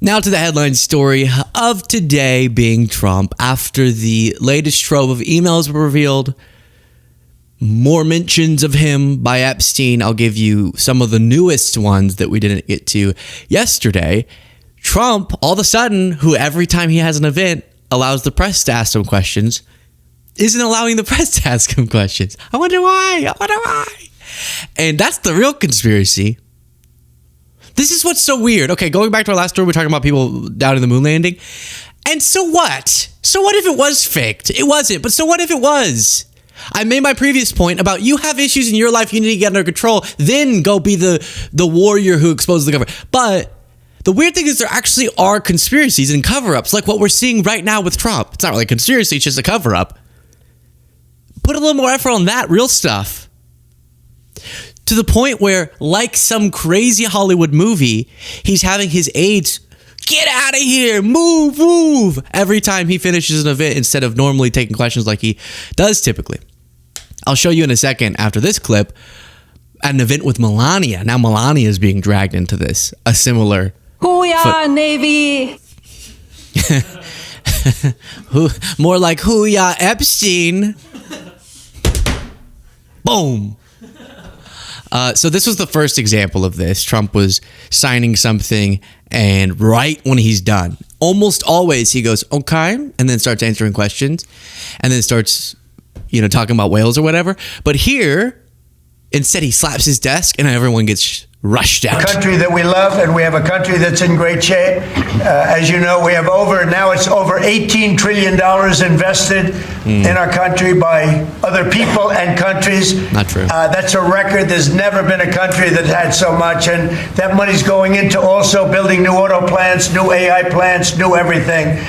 Now to the headline story of today being Trump. After the latest trove of emails were revealed, more mentions of him by Epstein. I'll give you some of the newest ones that we didn't get to yesterday. Trump, all of a sudden, who every time he has an event allows the press to ask him questions, isn't allowing the press to ask him questions. I wonder why. And that's the real conspiracy. This is what's so weird. Okay, going back to our last story, we're talking about people down in the moon landing. And so what? So what if it was faked? It wasn't, but so what if it was? I made my previous point about you have issues in your life you need to get under control, then go be the warrior who exposes the government. But the weird thing is there actually are conspiracies and cover-ups, like what we're seeing right now with Trump. It's not really a conspiracy, it's just a cover-up. Put a little more effort on that real stuff. To the point where, like some crazy Hollywood movie, he's having his aides get out of here, move, every time he finishes an event instead of normally taking questions like he does typically. I'll show you in a second after this clip an event with Melania. Now Melania is being dragged into this. A similar... Hoo-yah, Navy! More like hoo-yah, Epstein. Boom. So this was the first example of this. Trump was signing something, and right when he's done, almost always he goes, okay, and then starts answering questions, and then starts, talking about whales or whatever. But here, instead, he slaps his desk, and everyone gets rushed out. A country that we love, and we have a country that's in great shape. As you know, we have over $18 trillion invested in our country by other people and countries. Not true. That's a record. There's never been a country that had so much, and that money's going into also building new auto plants, new AI plants, new everything.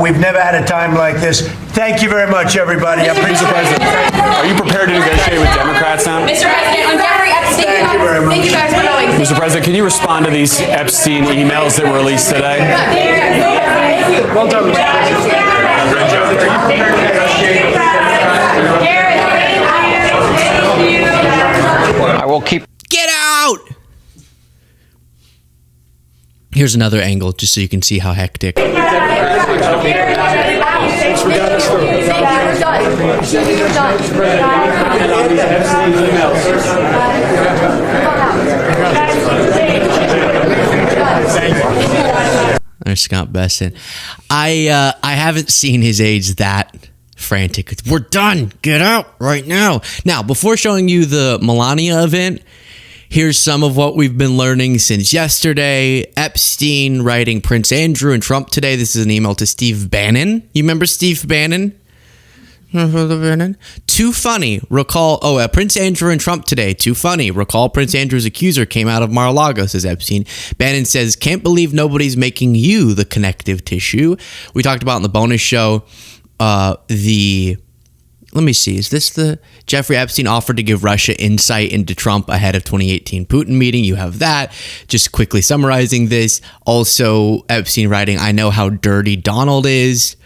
We've never had a time like this. Thank you very much, everybody. Mr. President, are you prepared to negotiate with Democrats now? Mr. President, on Jeffrey Epstein. Thank you very much. Thank you guys for going. Mr. President, can you respond to these Epstein emails that were released today? Well done, Mr. President. I will keep. Get out! Here's another angle, just so you can see how hectic. There's Scott Besson. I haven't seen his aides that frantic. We're done. Get out right now. Now, before showing you the Melania event, here's some of what we've been learning since yesterday. Epstein writing Prince Andrew and Trump today. This is an email to Steve Bannon. You remember Steve Bannon? Too funny. Recall, Prince Andrew and Trump today. Too funny. Recall Prince Andrew's accuser came out of Mar-a-Lago, says Epstein. Bannon says, can't believe nobody's making you the connective tissue. We talked about in the bonus show, let me see, is this the Jeffrey Epstein offered to give Russia insight into Trump ahead of 2018 Putin meeting? You have that. Just quickly summarizing this. Also, Epstein writing, I know how dirty Donald is.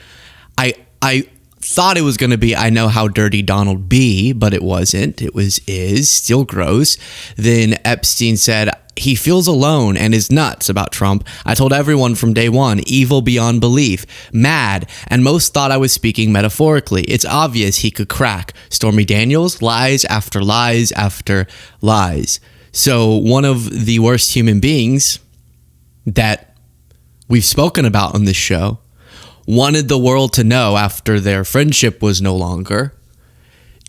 I thought it was going to be, I know how dirty Donald be, but it wasn't. It was is, still gross. Then Epstein said, he feels alone and is nuts about Trump. I told everyone from day one, evil beyond belief, mad, and most thought I was speaking metaphorically. It's obvious he could crack. Stormy Daniels, lies after lies after lies. So one of the worst human beings that we've spoken about on this show wanted the world to know after their friendship was no longer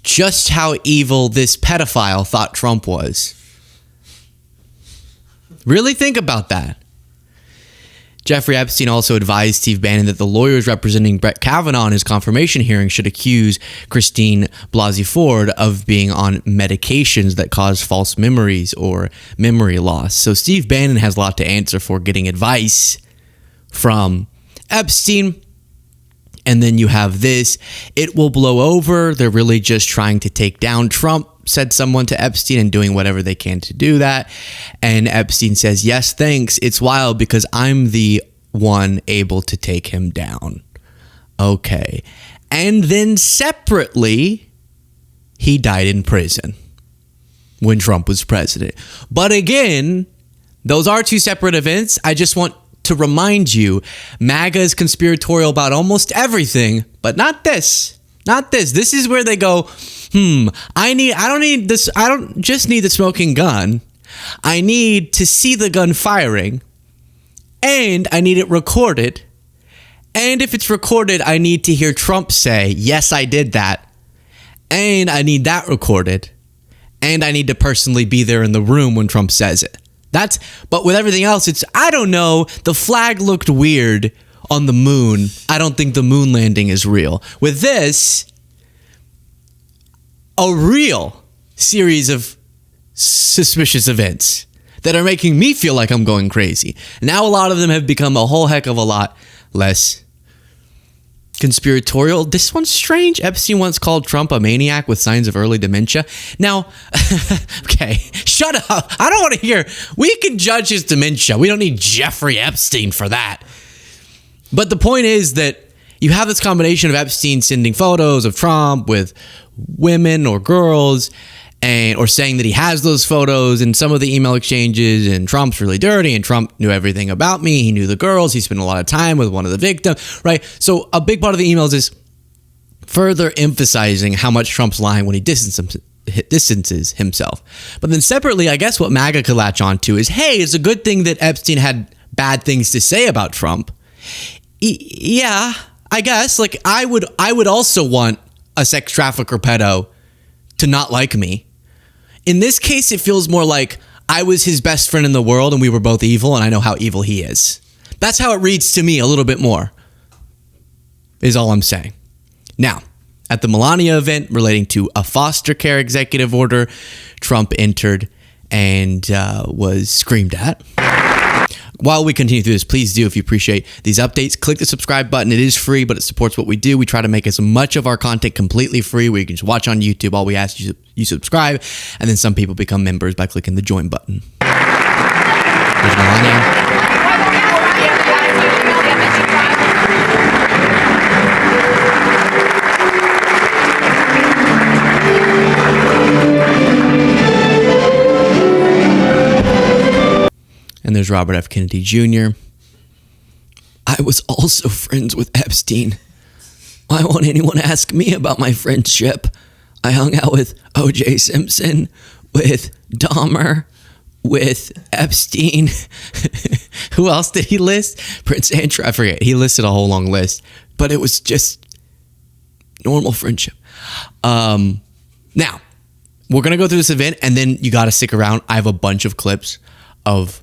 just how evil this pedophile thought Trump was. Really think about that. Jeffrey Epstein also advised Steve Bannon that the lawyers representing Brett Kavanaugh in his confirmation hearing should accuse Christine Blasey Ford of being on medications that cause false memories or memory loss. So Steve Bannon has a lot to answer for getting advice from Epstein. And then you have this, it will blow over. They're really just trying to take down Trump, said someone to Epstein, and doing whatever they can to do that. And Epstein says, yes, thanks. It's wild because I'm the one able to take him down. Okay. And then separately, he died in prison when Trump was president. But again, those are two separate events. I just want to remind you, MAGA is conspiratorial about almost everything, but not this. Not this. This is where they go, I don't just need the smoking gun. I need to see the gun firing, and I need it recorded. And if it's recorded, I need to hear Trump say, yes, I did that. And I need that recorded. And I need to personally be there in the room when Trump says it. But with everything else, it's, I don't know, the flag looked weird on the moon. I don't think the moon landing is real. With this, a real series of suspicious events that are making me feel like I'm going crazy. Now a lot of them have become a whole heck of a lot less conspiratorial. This one's strange. Epstein once called Trump a maniac with signs of early dementia. Now, okay, shut up. I don't want to hear. We can judge his dementia. We don't need Jeffrey Epstein for that. But the point is that you have this combination of Epstein sending photos of Trump with women or girls, or saying that he has those photos in some of the email exchanges, and Trump's really dirty, and Trump knew everything about me. He knew the girls. He spent a lot of time with one of the victims, right? So a big part of the emails is further emphasizing how much Trump's lying when he distances himself. But then separately, I guess what MAGA could latch on to is, hey, it's a good thing that Epstein had bad things to say about Trump. Yeah, I guess. Like, I would also want a sex trafficker pedo to not like me. In this case, it feels more like I was his best friend in the world and we were both evil, and I know how evil he is. That's how it reads to me a little bit more, is all I'm saying. Now, at the Melania event relating to a foster care executive order, Trump entered and was screamed at. While we continue through this, please do, if you appreciate these updates, click the subscribe button. It is free, but it supports what we do. We try to make as much of our content completely free, where you can just watch on YouTube. All we ask you subscribe, and then some people become members by clicking the join button. There's Melania. And there's Robert F. Kennedy Jr. I was also friends with Epstein. Why won't anyone ask me about my friendship? I hung out with O.J. Simpson, with Dahmer, with Epstein. Who else did he list? Prince Andrew. I forget. He listed a whole long list. But it was just normal friendship. Now, we're going to go through this event, and then you got to stick around. I have a bunch of clips of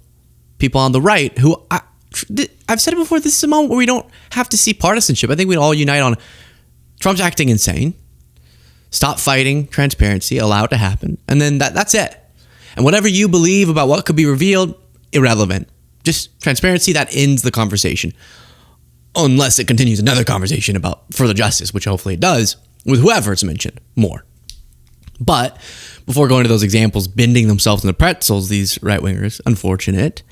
people on the right who, I've said it before, this is a moment where we don't have to see partisanship. I think we'd all unite on Trump's acting insane. Stop fighting transparency, allow it to happen. And then that's it. And whatever you believe about what could be revealed, irrelevant. Just transparency, that ends the conversation. Unless it continues another conversation about further justice, which hopefully it does, with whoever it's mentioned more. But before going to those examples, bending themselves into pretzels, these right-wingers, unfortunate,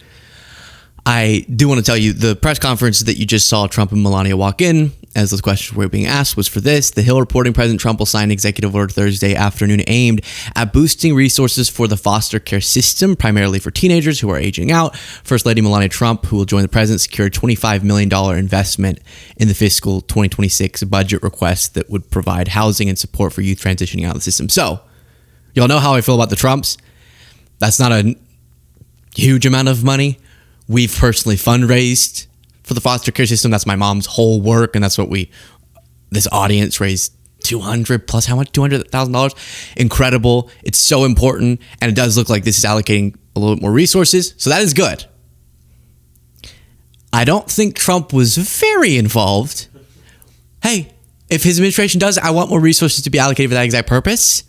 I do want to tell you the press conference that you just saw Trump and Melania walk in, as those questions were being asked, was for this. The Hill reporting President Trump will sign an executive order Thursday afternoon aimed at boosting resources for the foster care system, primarily for teenagers who are aging out. First Lady Melania Trump, who will join the president, secured $25 million investment in the fiscal 2026 budget request that would provide housing and support for youth transitioning out of the system. So, y'all know how I feel about the Trumps. That's not a huge amount of money. We've personally fundraised for the foster care system. That's my mom's whole work, and that's what this audience raised $200 plus how much? $200,000. Incredible. It's so important, and it does look like this is allocating a little bit more resources, so that is good. I don't think Trump was very involved. Hey, if his administration does, I want more resources to be allocated for that exact purpose.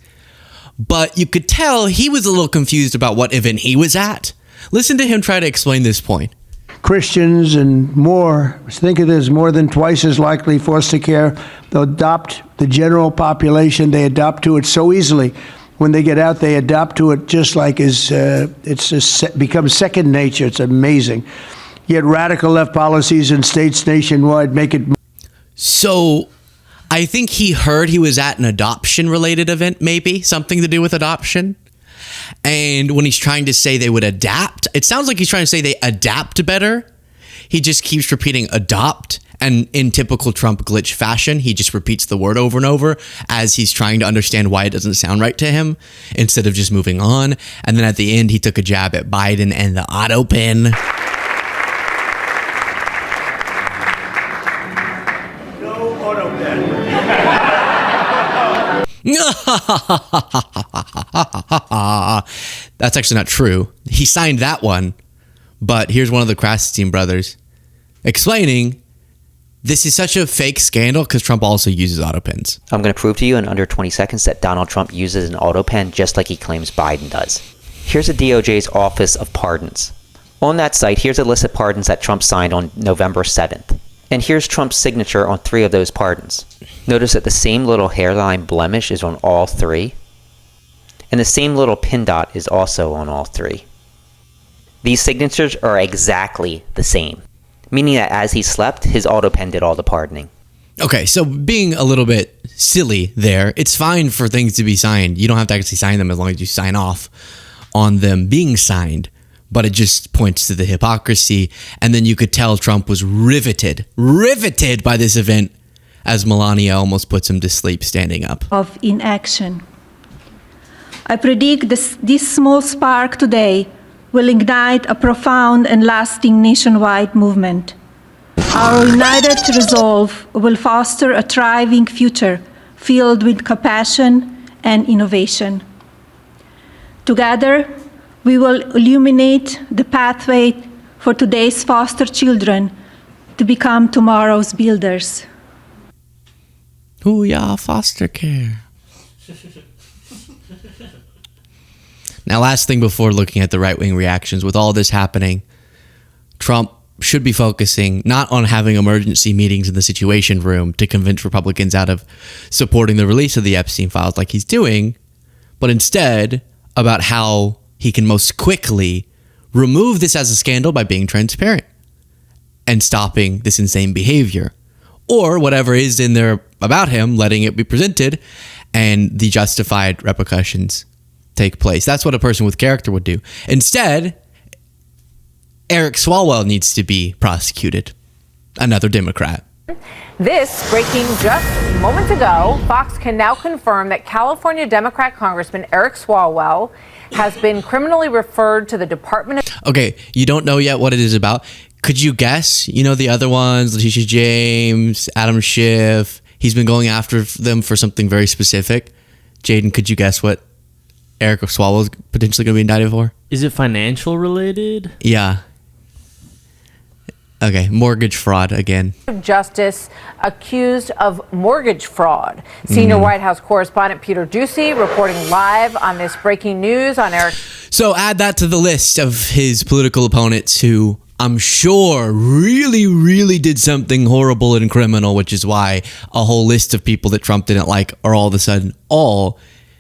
But you could tell he was a little confused about what event he was at. Listen to him try to explain this point. Christians and more, think of this, more than twice as likely foster care. They'll adopt the general population. They adopt to it so easily. When they get out, they adopt to it just like becomes second nature. It's amazing. Yet radical left policies in states nationwide make it. So I think he heard he was at an adoption-related event, maybe something to do with adoption. And when he's trying to say they would adapt, it sounds like he's trying to say they adapt better. he just keeps repeating adopt. And in typical Trump glitch fashion, he just repeats the word over and over as he's trying to understand why it doesn't sound right to him instead of just moving on. And then at the end, he took a jab at Biden and the auto pin. No auto pen. That's actually not true. He signed that one. But here's one of the Krassenstein brothers explaining this is such a fake scandal because Trump also uses auto pens. I'm going to prove to you in under 20 seconds that Donald Trump uses an auto pen just like he claims Biden does. Here's the DOJ's Office of Pardons. On that site, here's a list of pardons that Trump signed on November 7th. And here's Trump's signature on 3 of those pardons. Notice that the same little hairline blemish is on all 3. And the same little pin dot is also on all 3. These signatures are exactly the same, meaning that as he slept, his auto pen did all the pardoning. Okay, so being a little bit silly there, it's fine for things to be signed. You don't have to actually sign them as long as you sign off on them being signed. But it just points to the hypocrisy. And then you could tell Trump was riveted by this event as Melania almost puts him to sleep standing up. Of inaction. I predict this small spark today will ignite a profound and lasting nationwide movement. Our united resolve will foster a thriving future filled with compassion and innovation. Together, we will illuminate the pathway for today's foster children to become tomorrow's builders. Hoo-yah, foster care. Now, last thing before looking at the right-wing reactions, with all this happening, Trump should be focusing not on having emergency meetings in the Situation Room to convince Republicans out of supporting the release of the Epstein files like he's doing, but instead about how he can most quickly remove this as a scandal by being transparent and stopping this insane behavior, or whatever is in there about him, letting it be presented and the justified repercussions take place. That's what a person with character would do. Instead, Eric Swalwell needs to be prosecuted. Another Democrat. This breaking just moments ago. Fox can now confirm that California Democrat Congressman Eric Swalwell has been criminally referred to the Department of... Okay, you don't know yet what it is about. Could you guess? You know the other ones, Letitia James, Adam Schiff. He's been going after them for something very specific. Jaden, could you guess what Eric Swalwell is potentially going to be indicted for? Is it financial related? Yeah. Okay, mortgage fraud again. Justice accused of mortgage fraud. Senior White House correspondent Peter Doocy reporting live on this breaking news on Eric. So add that to the list of his political opponents who I'm sure really did something horrible and criminal, which is why a whole list of people that Trump didn't like are all of a sudden all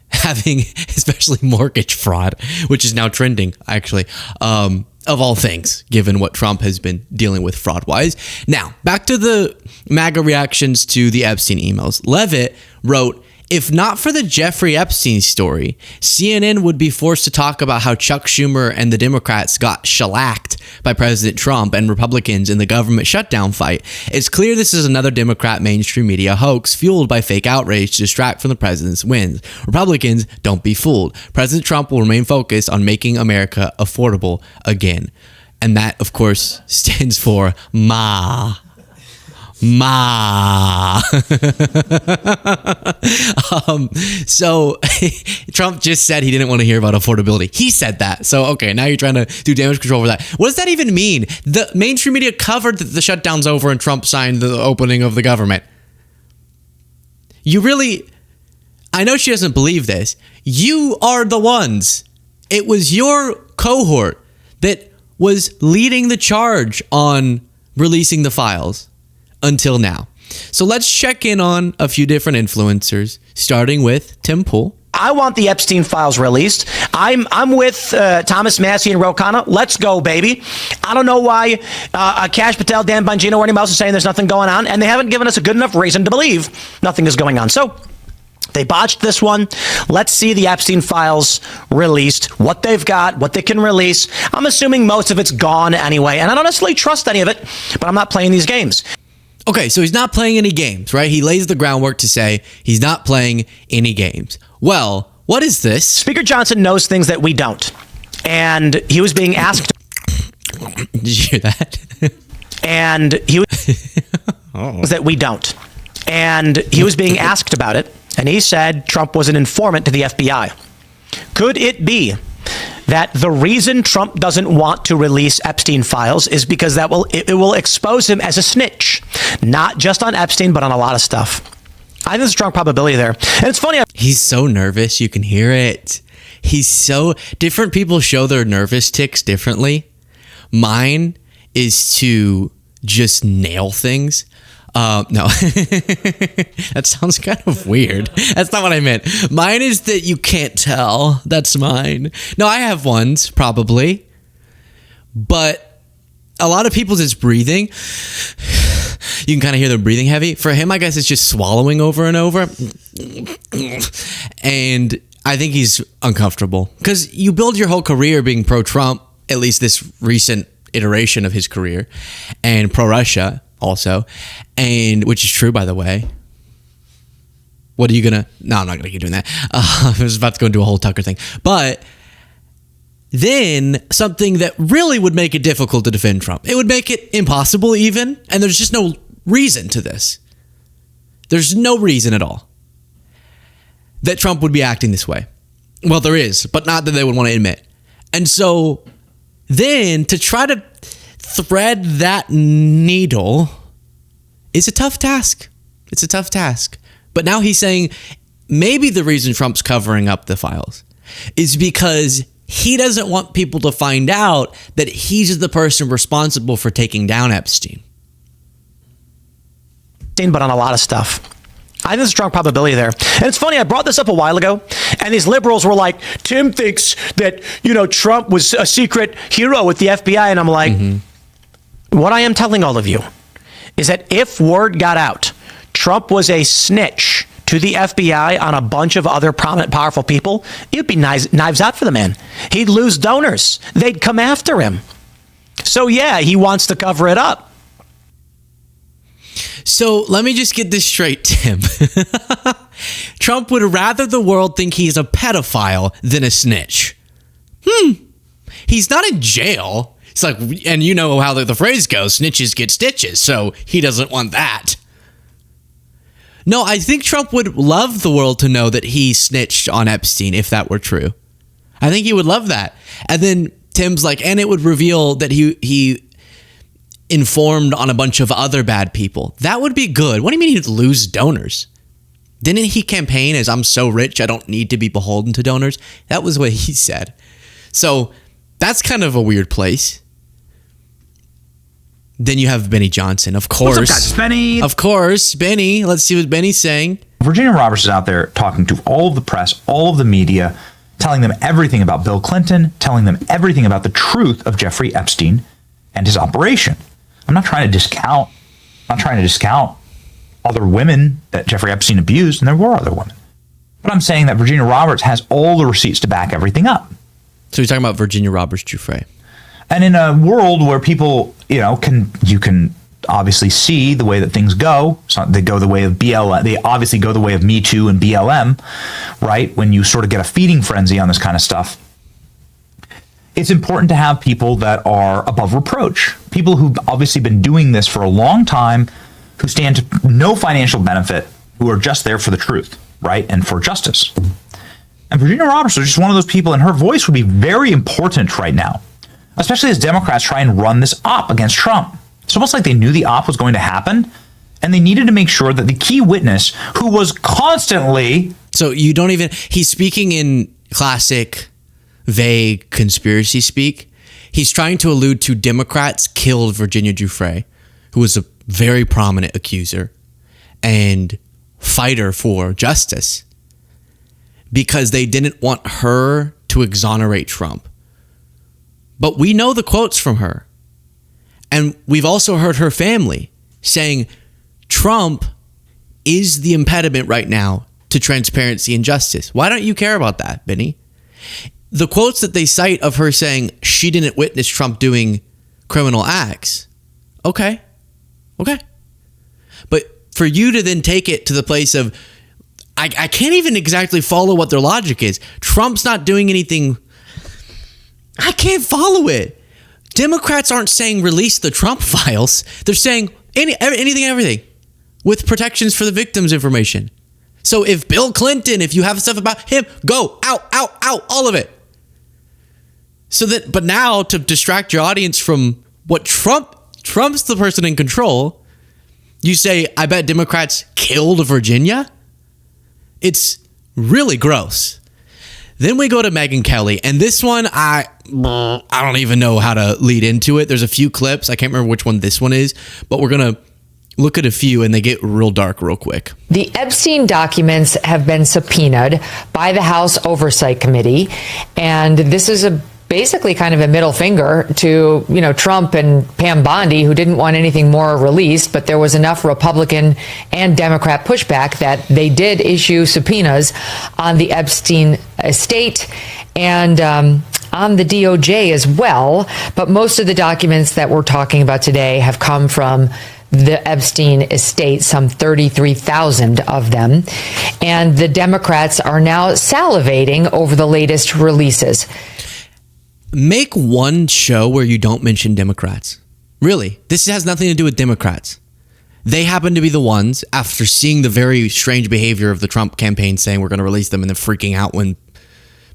having especially mortgage fraud, which is now trending, actually, of all things, given what Trump has been dealing with fraud-wise. Now, back to the MAGA reactions to the Epstein emails. Levitt wrote, if not for the Jeffrey Epstein story, CNN would be forced to talk about how Chuck Schumer and the Democrats got shellacked by President Trump and Republicans in the government shutdown fight. It's clear this is another Democrat mainstream media hoax fueled by fake outrage to distract from the president's wins. Republicans, don't be fooled. President Trump will remain focused on making America affordable again. And that, of course, stands for Ma. So Trump just said he didn't want to hear about affordability. He said that. So, okay, now you're trying to do damage control over that. What does that even mean? The mainstream media covered that the shutdown's over and Trump signed the opening of the government. You really... I know she doesn't believe this. You are the ones. It was your cohort that was leading the charge on releasing the files. Until now. So let's check in on a few different influencers, starting with Tim Pool. I want the Epstein files released. I'm with Thomas Massey and Ro Khanna. Let's go, baby. I don't know why Kash Patel, Dan Bongino, or anyone else is saying there's nothing going on, and they haven't given us a good enough reason to believe nothing is going on. So They botched this one. Let's see the Epstein files released, what they've got, what they can release. I'm assuming most of it's gone anyway, and I don't necessarily trust any of it, but I'm not playing these games. Okay, so he's not playing any games, right? He lays the groundwork to say he's not playing any games. Well, what is this? Speaker Johnson knows things that we don't. And he was being asked. Did you hear that? And he was that we don't. And he was being asked about it. And he said Trump was an informant to the FBI. Could it be that the reason Trump doesn't want to release Epstein files is because it will expose him as a snitch, not just on Epstein, but on a lot of stuff? I think there's a strong probability there. And it's funny. He's so nervous. You can hear it. Different people show their nervous tics differently. Mine is to just nail things. No, that sounds kind of weird. That's not what I meant. Mine is that you can't tell. That's mine. No, I have ones probably, but a lot of people's is breathing. You can kind of hear them breathing heavy. For him, I guess it's just swallowing over and over. And I think he's uncomfortable because you build your whole career being pro-Trump, at least this recent iteration of his career, and pro-Russia also, and which is true, by the way. What are you gonna? No, I'm not gonna keep doing that. I was about to go into a whole Tucker thing, but then something that really would make it difficult to defend Trump. It would make it impossible even, and there's just no reason to this. There's no reason at all that Trump would be acting this way. Well, there is, but not that they would want to admit. And so then to try to thread that needle is a tough task. It's a tough task. But now he's saying maybe the reason Trump's covering up the files is because he doesn't want people to find out that he's the person responsible for taking down Epstein. But on a lot of stuff. I think there's a strong probability there. And it's funny, I brought this up a while ago, and these liberals were like, Tim thinks that, Trump was a secret hero with the FBI. And I'm like, what I am telling all of you is that if word got out, Trump was a snitch to the FBI on a bunch of other prominent, powerful people, it would be knives out for the man. He'd lose donors. They'd come after him. So yeah, he wants to cover it up. So let me just get this straight, Tim. Trump would rather the world think he's a pedophile than a snitch. He's not in jail. It's like, and you know how the phrase goes, snitches get stitches. So he doesn't want that. No, I think Trump would love the world to know that he snitched on Epstein if that were true. I think he would love that. And then Tim's like, and it would reveal that he informed on a bunch of other bad people. That would be good. What do you mean he'd lose donors? Didn't he campaign as I'm so rich I don't need to be beholden to donors? That was what he said. So that's kind of a weird place. Then you have Benny Johnson, of course. What's up, guys? It's Benny. Of course, Benny. Let's see what Benny's saying. Virginia Roberts is out there talking to all of the press, all of the media, telling them everything about Bill Clinton, telling them everything about the truth of Jeffrey Epstein and his operation. I'm not trying to discount other women that Jeffrey Epstein abused, and there were other women. But I'm saying that Virginia Roberts has all the receipts to back everything up. So you're talking about Virginia Roberts Giuffre. And in a world where people, you can obviously see the way that things go. So they go the way of BLM. They obviously go the way of Me Too and BLM, right? When you sort of get a feeding frenzy on this kind of stuff. It's important to have people that are above reproach. People who've obviously been doing this for a long time, who stand to no financial benefit, who are just there for the truth, right? And for justice. And Virginia Roberts is just one of those people, and her voice would be very important right now, especially as Democrats try and run this op against Trump. It's almost like they knew the op was going to happen, and they needed to make sure that the key witness, who was constantly... So you don't even... He's speaking in classic, vague conspiracy speak. He's trying to allude to Democrats killed Virginia Giuffre, who was a very prominent accuser and fighter for justice, because they didn't want her to exonerate Trump. But we know the quotes from her. And we've also heard her family saying Trump is the impediment right now to transparency and justice. Why don't you care about that, Benny? The quotes that they cite of her saying she didn't witness Trump doing criminal acts. Okay. But for you to then take it to the place of, I can't even exactly follow what their logic is. Trump's not doing anything. I can't follow it. Democrats aren't saying release the Trump files. They're saying anything, everything, with protections for the victims' information. So if Bill Clinton, if you have stuff about him, go out, all of it. So that, but now to distract your audience from what Trump's the person in control, you say, I bet Democrats killed Virginia. It's really gross. Then we go to Megyn Kelly, and this one, I don't even know how to lead into it. There's a few clips. I can't remember which one this one is, but we're going to look at a few, and they get real dark real quick. The Epstein documents have been subpoenaed by the House Oversight Committee, and this is basically kind of a middle finger to, Trump and Pam Bondi, who didn't want anything more released, but there was enough Republican and Democrat pushback that they did issue subpoenas on the Epstein estate and on the DOJ as well. But most of the documents that we're talking about today have come from the Epstein estate, some 33,000 of them. And the Democrats are now salivating over the latest releases. Make one show where you don't mention Democrats. Really, this has nothing to do with Democrats. They happen to be the ones, after seeing the very strange behavior of the Trump campaign saying we're going to release them and then freaking out when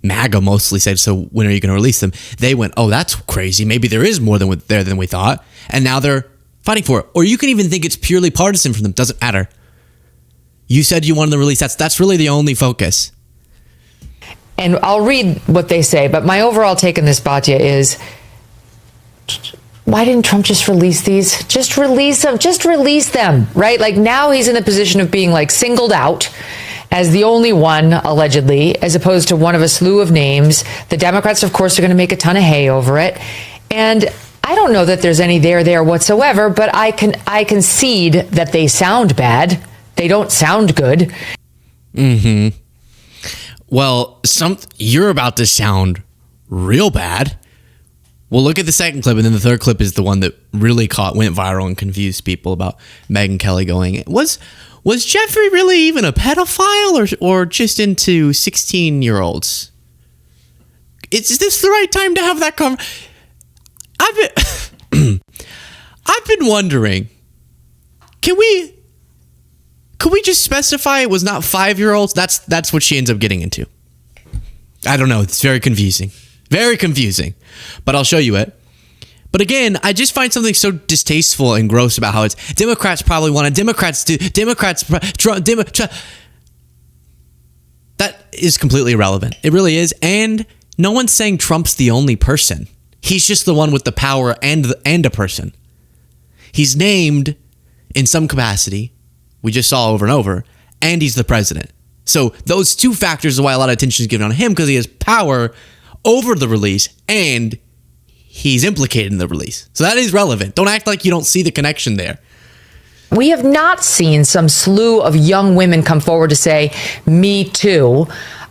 MAGA mostly said, so when are you going to release them? They went, oh, that's crazy. Maybe there is more than we thought. And now they're fighting for it. Or you can even think it's purely partisan from them. Doesn't matter. You said you wanted to release. That's really the only focus. And I'll read what they say, but my overall take on this, Batya, is why didn't Trump just release these? Just release them. Just release them, right? Like now he's in the position of being like singled out as the only one, allegedly, as opposed to one of a slew of names. The Democrats, of course, are going to make a ton of hay over it. And I don't know that there's any there whatsoever, but I concede that they sound bad. They don't sound good. Mm-hmm. Well, you're about to sound real bad. We'll look at the second clip, and then the third clip is the one that really went viral and confused people about Megyn Kelly going, was Jeffrey really even a pedophile or just into 16-year-olds? Is this the right time to have that conversation? I've been wondering, can we just specify it was not 5-year-olds? That's what she ends up getting into. I don't know. It's very confusing. Very confusing. But I'll show you it. But again, I just find something so distasteful and gross about how it's Democrats probably want to. That is completely irrelevant. It really is. And no one's saying Trump's the only person. He's just the one with the power and a person. He's named in some capacity. We just saw over and over, and he's the president. So those two factors are why a lot of attention is given on him, because he has power over the release and he's implicated in the release. So that is relevant. Don't act like you don't see the connection there. We have not seen some slew of young women come forward to say, me too,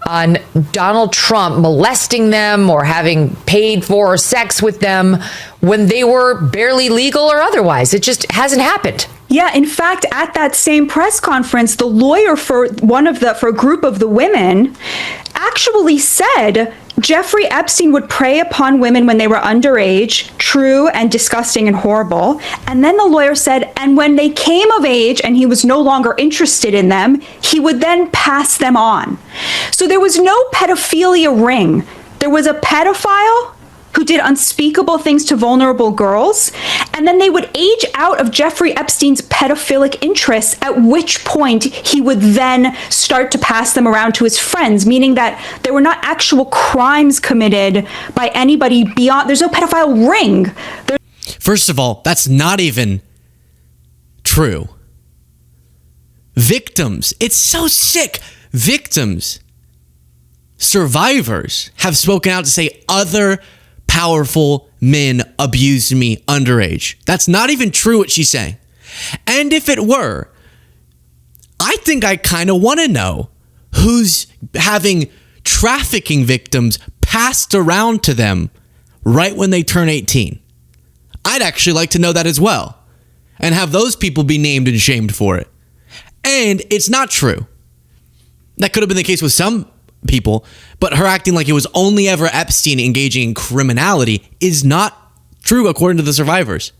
on Donald Trump molesting them or having paid for sex with them when they were barely legal or otherwise. It just hasn't happened. Yeah, in fact, at that same press conference, the lawyer for a group of the women actually said Jeffrey Epstein would prey upon women when they were underage, true and disgusting and horrible. And then the lawyer said, and when they came of age and he was no longer interested in them, he would then pass them on. So there was no pedophilia ring. There was a pedophile who did unspeakable things to vulnerable girls, and then they would age out of Jeffrey Epstein's pedophilic interests, at which point he would then start to pass them around to his friends, meaning that there were not actual crimes committed by anybody beyond. There's no pedophile ring. First of all, that's not even true. Victims, it's so sick. Victims, survivors have spoken out to say other powerful men abused me underage. That's not even true what she's saying. And if it were, I think I kind of want to know who's having trafficking victims passed around to them right when they turn 18. I'd actually like to know that as well, and have those people be named and shamed for it. And it's not true. That could have been the case with some people, but her acting like it was only ever Epstein engaging in criminality is not true according to the survivors.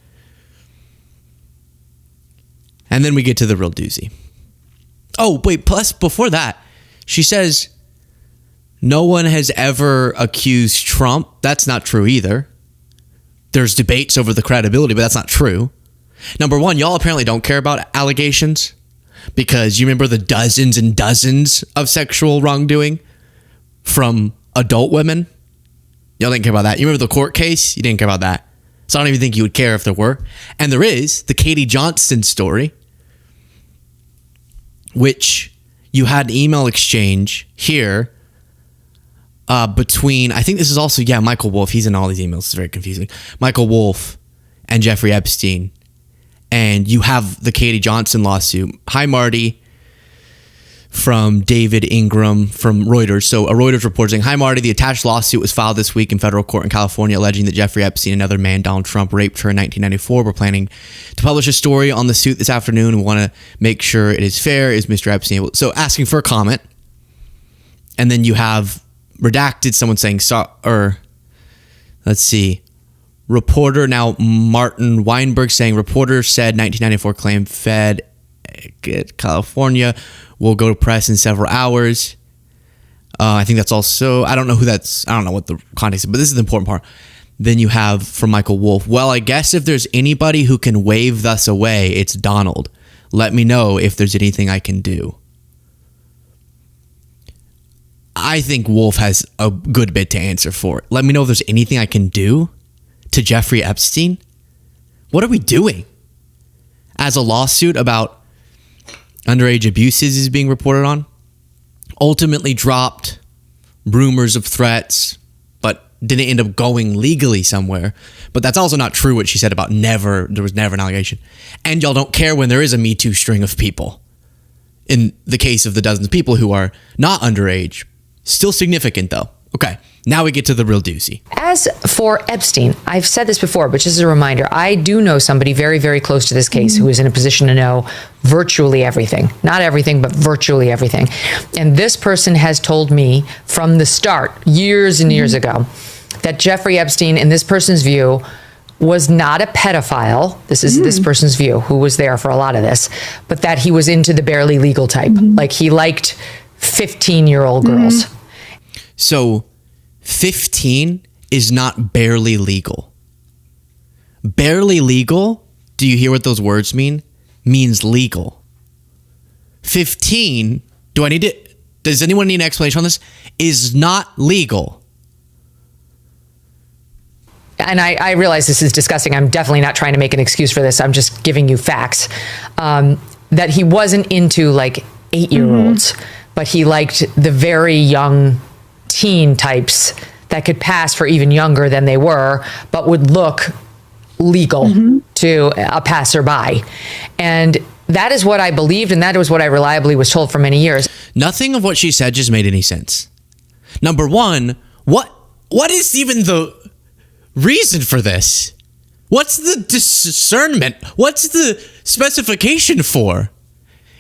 And then we get to the real doozy. Oh, wait, plus before that, she says no one has ever accused Trump. That's not true either. There's debates over the credibility, but that's not true. Number one, y'all apparently don't care about allegations because you remember the dozens and dozens of sexual wrongdoing from adult women. Y'all didn't care about that. You remember the court case? You didn't care about that. So I don't even think you would care if there were. And there is the Katie Johnson story, which you had an email exchange here between, I think this is also, Michael Wolff. He's in all these emails. It's very confusing. Michael Wolff and Jeffrey Epstein. And you have the Katie Johnson lawsuit. Hi, Marty, from David Ingram from Reuters. So a Reuters report saying, hi, Marty, the attached lawsuit was filed this week in federal court in California alleging that Jeffrey Epstein and another man, Donald Trump, raped her in 1994. We're planning to publish a story on the suit this afternoon. We want to make sure it is fair. Is Mr. Epstein able? So asking for a comment. And then you have redacted someone saying, let's see. Reporter, now Martin Weinberg, saying reporter said 1994 claim Fed California will go to press in several hours. I think that's also, I don't know what the context is, but this is the important part. Then you have from Michael Wolff, well, I guess if there's anybody who can wave thus away, it's Donald. Let me know if there's anything I can do. I think Wolff has a good bit to answer for. Let me know if there's anything I can do to Jeffrey Epstein. What are we doing? As a lawsuit about underage abuses is being reported on, ultimately dropped, rumors of threats, but didn't end up going legally somewhere. But that's also not true what she said about there was never an allegation. And y'all don't care when there is a Me Too string of people. In the case of the dozens of people who are not underage, still significant though. Okay, now we get to the real doozy. As for Epstein, I've said this before, but just as a reminder, I do know somebody very, very close to this case who is in a position to know virtually everything. Not everything, but virtually everything. And this person has told me from the start, years and years ago, that Jeffrey Epstein, in this person's view, was not a pedophile. This is this person's view, who was there for a lot of this, but that he was into the barely legal type. Like he liked 15-year-old girls. So 15 is not barely legal. Barely legal, do you hear what those words mean? Means legal. 15, does anyone need an explanation on this? Is not legal. And I realize this is disgusting. I'm definitely not trying to make an excuse for this. I'm just giving you facts. That he wasn't into like 8-year-olds, but he liked the very young teen types that could pass for even younger than they were, but would look legal to a passerby. And that is what I believed, and that was what I reliably was told for many years. Nothing of what she said just made any sense. Number one, what is even the reason for this? What's the discernment? What's the specification for?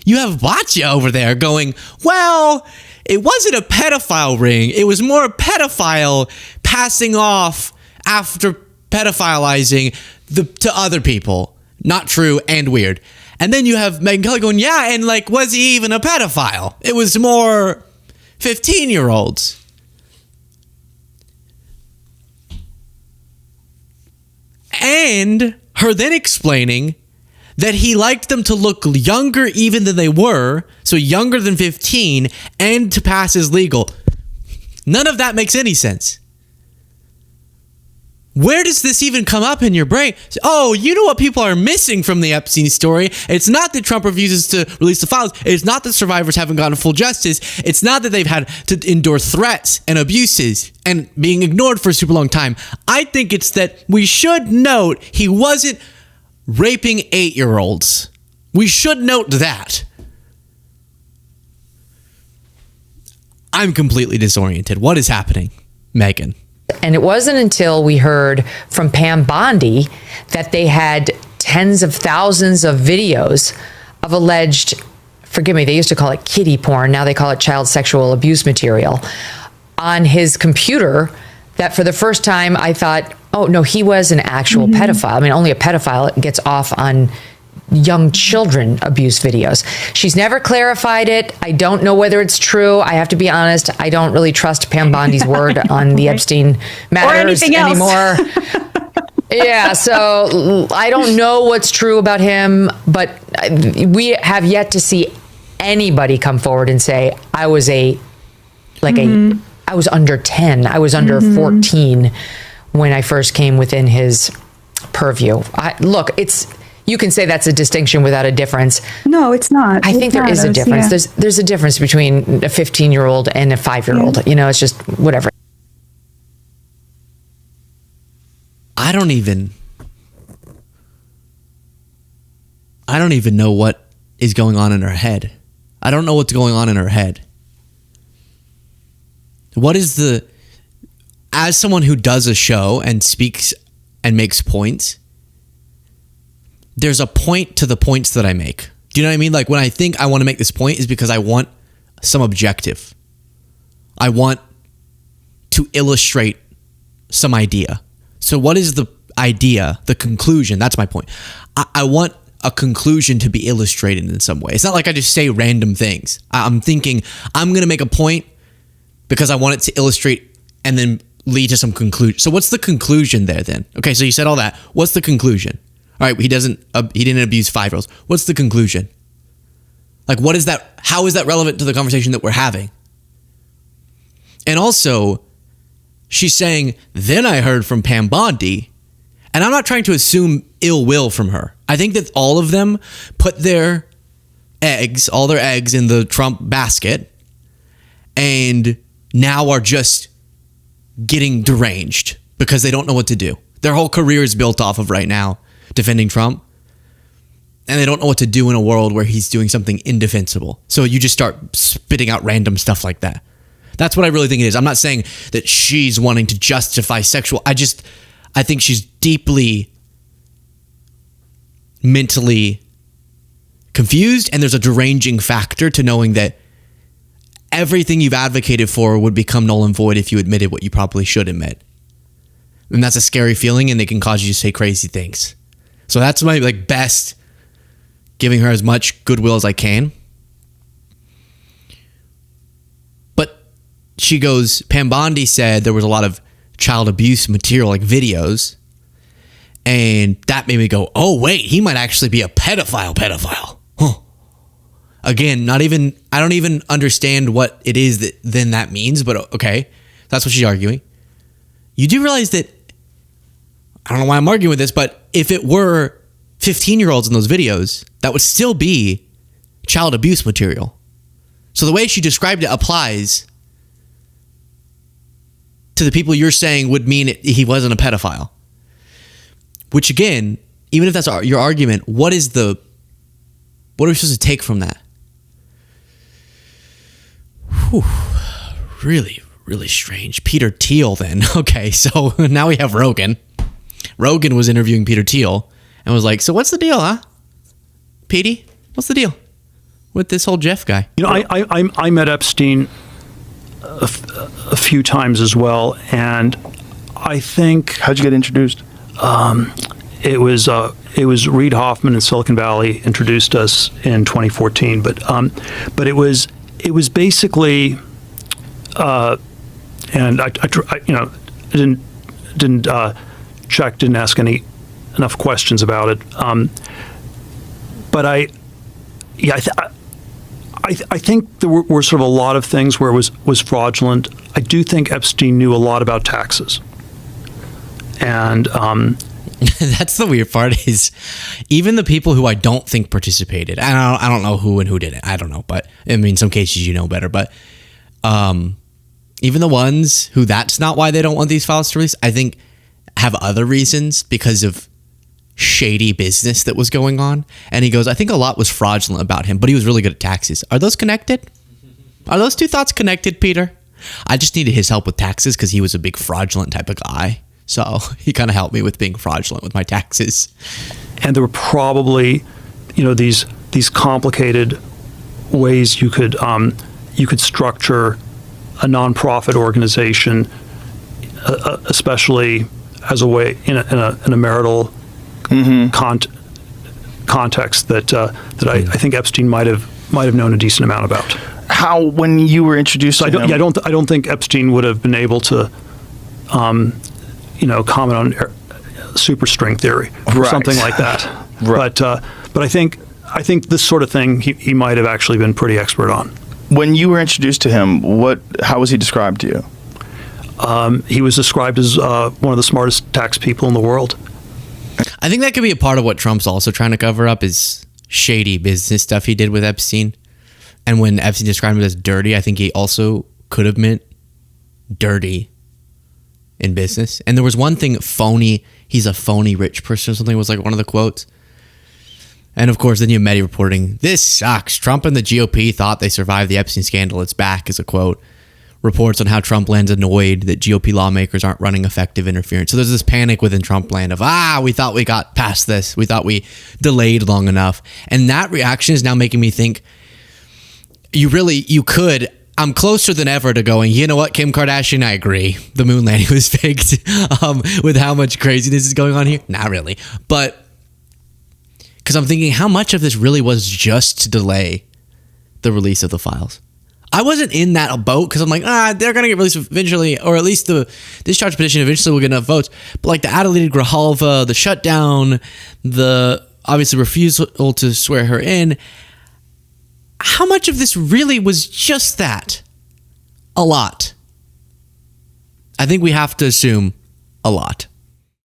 You have Batya over there going, well, it wasn't a pedophile ring. It was more a pedophile passing off after pedophilizing to other people. Not true and weird. And then you have Megyn Kelly going, yeah, and like, was he even a pedophile? It was more 15-year-olds. And her then explaining that he liked them to look younger even than they were, so younger than 15, and to pass as legal. None of that makes any sense. Where does this even come up in your brain? Oh, you know what people are missing from the Epstein story? It's not that Trump refuses to release the files. It's not that survivors haven't gotten full justice. It's not that they've had to endure threats and abuses and being ignored for a super long time. I think it's that we should note he wasn't raping 8-year-olds. We should note that. I'm completely disoriented. What is happening, Megan? And it wasn't until we heard from Pam Bondi that they had tens of thousands of videos of alleged, forgive me, they used to call it kiddie porn. Now they call it child sexual abuse material on his computer, that for the first time I thought, oh no, he was an actual pedophile. I mean, only a pedophile gets off on young children abuse videos. She's never clarified it. I don't know whether it's true. I have to be honest. I don't really trust Pam Bondi's word on the Epstein matters anymore. Yeah, so I don't know what's true about him, but we have yet to see anybody come forward and say, I was I was under 10. I was under 14 when I first came within his purview. Look, you can say that's a distinction without a difference. No, it's not. I think there is a difference. Yeah. There's a difference between a 15-year-old and a 5-year-old. Yeah. You know, it's just whatever. I don't even know what is going on in her head. I don't know what's going on in her head. What is as someone who does a show and speaks and makes points, there's a point to the points that I make. Do you know what I mean? Like when I think I want to make this point is because I want some objective. I want to illustrate some idea. So what is the idea, the conclusion? That's my point. I want a conclusion to be illustrated in some way. It's not like I just say random things. I'm thinking I'm going to make a point because I want it to illustrate and then lead to some conclusion. So what's the conclusion there then? Okay, so you said all that. What's the conclusion? All right, he didn't abuse 5-year-olds. What's the conclusion? Like, what is that? How is that relevant to the conversation that we're having? And also, she's saying, then I heard from Pam Bondi, and I'm not trying to assume ill will from her. I think that all of them put all their eggs in the Trump basket, and now are just getting deranged because they don't know what to do. Their whole career is built off of right now defending Trump, and they don't know what to do in a world where he's doing something indefensible. So you just start spitting out random stuff like that. That's what I really think it is. I'm not saying that she's wanting to justify sexual. I think she's deeply mentally confused, and there's a deranging factor to knowing that everything you've advocated for would become null and void if you admitted what you probably should admit. And that's a scary feeling, and it can cause you to say crazy things. So that's my best, giving her as much goodwill as I can. But she goes, Pam Bondi said there was a lot of child abuse material, like videos. And that made me go, oh, wait, he might actually be a pedophile. Huh. Again, I don't even understand what it is that means, but okay, that's what she's arguing. You do realize that, I don't know why I'm arguing with this, but if it were 15-year-olds in those videos, that would still be child abuse material. So the way she described it applies to the people you're saying would mean he wasn't a pedophile. Which again, even if that's your argument, what are we supposed to take from that? Whew. Really, really strange. Peter Thiel then. Okay, so now we have Rogan. Rogan was interviewing Peter Thiel and was like, so what's the deal, huh? Petey, what's the deal with this whole Jeff guy? You know, I met Epstein a few times as well, and I think... How'd you get introduced? It was Reid Hoffman in Silicon Valley introduced us in 2014, but it was basically, and I didn't check, didn't ask enough questions about it, but I think there were sort of a lot of things where it was fraudulent. I do think Epstein knew a lot about taxes, and that's the weird part, is even the people who I don't think participated, and I don't know who and who didn't, I don't know, but I mean, in some cases you know better, but even the ones who that's not why they don't want these files to release, I think have other reasons because of shady business that was going on. And he goes, I think a lot was fraudulent about him, but he was really good at taxes. Are those connected? Are those two thoughts connected, Peter? I just needed his help with taxes because he was a big fraudulent type of guy. So he kind of helped me with being fraudulent with my taxes. And there were probably, these complicated ways you could structure a nonprofit organization, especially as a way in a marital context that I think Epstein might have known a decent amount about. How, when you were introduced to him? I don't think Epstein would have been able to, comment on superstring theory or something like that. Right. But I think this sort of thing he might have actually been pretty expert on. When you were introduced to him, how was he described to you? He was described as one of the smartest tax people in the world. I think that could be a part of what Trump's also trying to cover up is shady business stuff he did with Epstein. And when Epstein described him as dirty, I think he also could have meant dirty in business. And there was one thing, phony, he's a phony rich person or something was like one of the quotes. And of course, then you have Mehdi reporting, "This sucks. Trump and the GOP thought they survived the Epstein scandal. It's back," is a quote. Reports on how Trump land's annoyed that GOP lawmakers aren't running effective interference. So there's this panic within Trump land of, we thought we got past this. We thought we delayed long enough. And that reaction is now making me think, you could. I'm closer than ever to going, you know what, Kim Kardashian, I agree. The moon landing was faked with how much craziness is going on here. Not really. But because I'm thinking how much of this really was just to delay the release of the files. I wasn't in that boat because I'm like, they're going to get released eventually, or at least the discharge petition eventually will get enough votes. But like the Adelina Grijalva, the shutdown, the obviously refusal to swear her in, how much of this really was just that? A lot. I think we have to assume a lot.